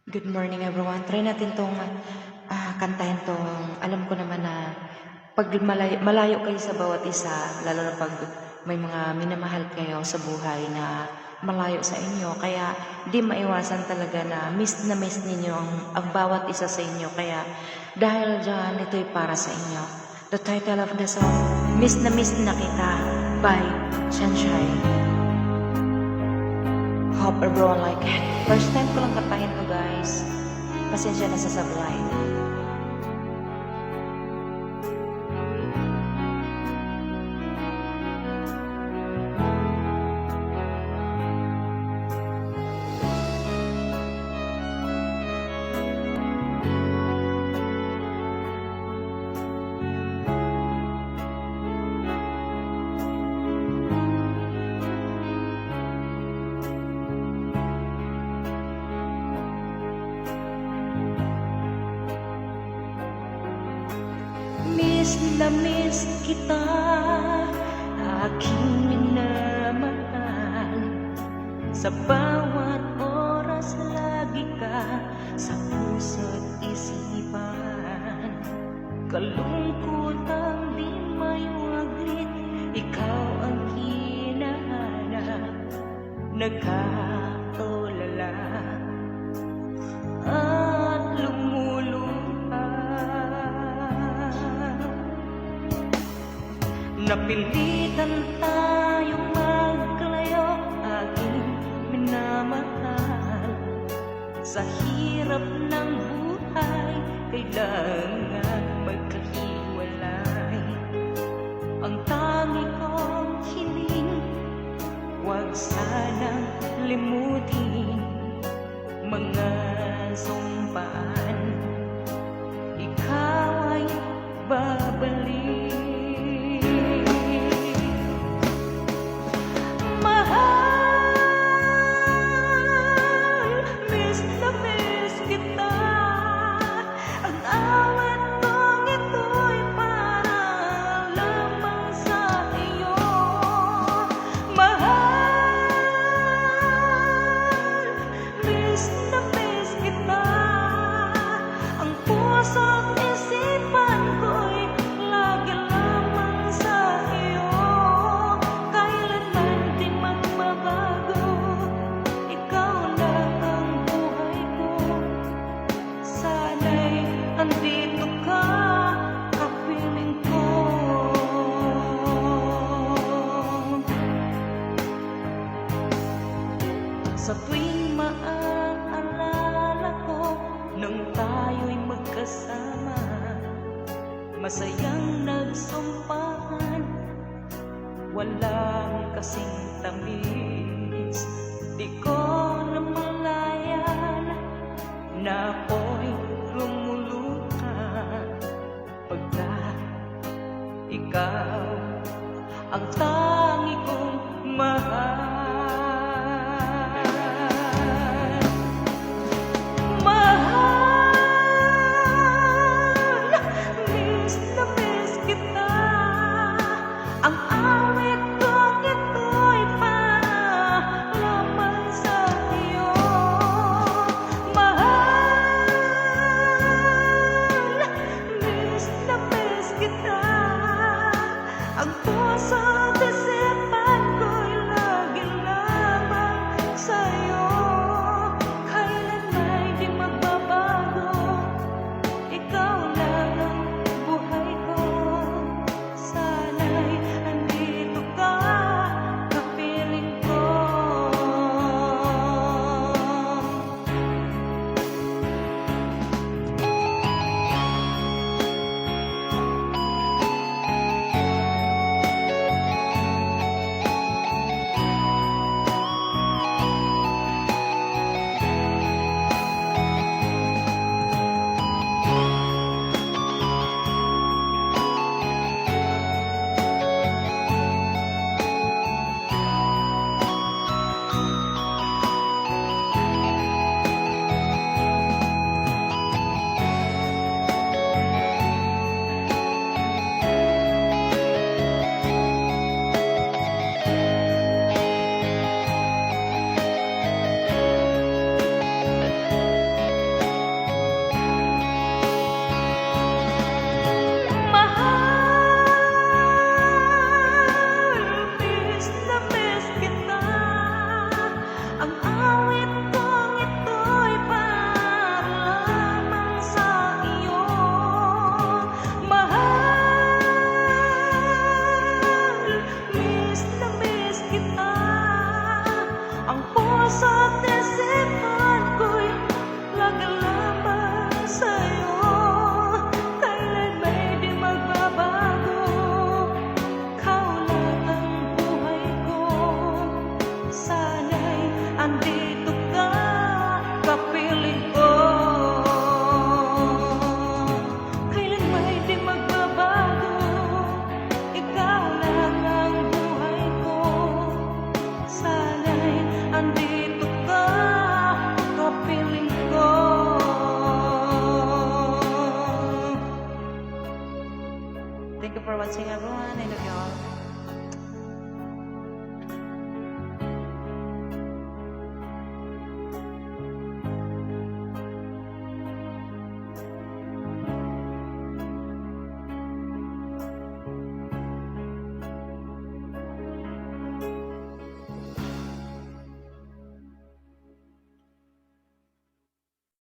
Good morning everyone. Try natin tong kantahin tong alam ko naman na pag malayo kayo sa bawat isa, lalo na pag may mga minamahal kayo sa buhay na malayo sa inyo. Kaya di maiwasan talaga na miss ninyo ang bawat isa sa inyo. Kaya dahil dyan, ito'y para sa inyo. The title of the song, Miss na Kita by Sunshine. Hope everyone like it. First time ko lang kantahin to guys. Pasensya na sa sablay. Miss kita, aking minamahal. Sa bawat oras lagi ka sa puso't isipan. Kalungkutan di may waglit, ikaw ang hinahanap. Nagkatulala at napilitan tayong maglayo, aking minamahal. Sa hirap ng buhay, kailangan magkahiwalay. Ang tangi kong hiling, huwag sanang limutin mga sumpaan. Ikaw ay babalik. Andito ka, kapiling ko. Sa tuwing maaalala ko nang tayo'y magkasama, masayang nagsampahan, walang kasing tamis. Di ko namalayan na ako'y ikaw ang tangi kong mahal. Mahal, miss na miss kita. Ang awit kong ito'y para lamang sa hilig ko. Kailan may di magbabago, ikaw lang ang buhay ko. Sana'y andito ka, kapiling ko. Thank you for watching everyone. I love you all.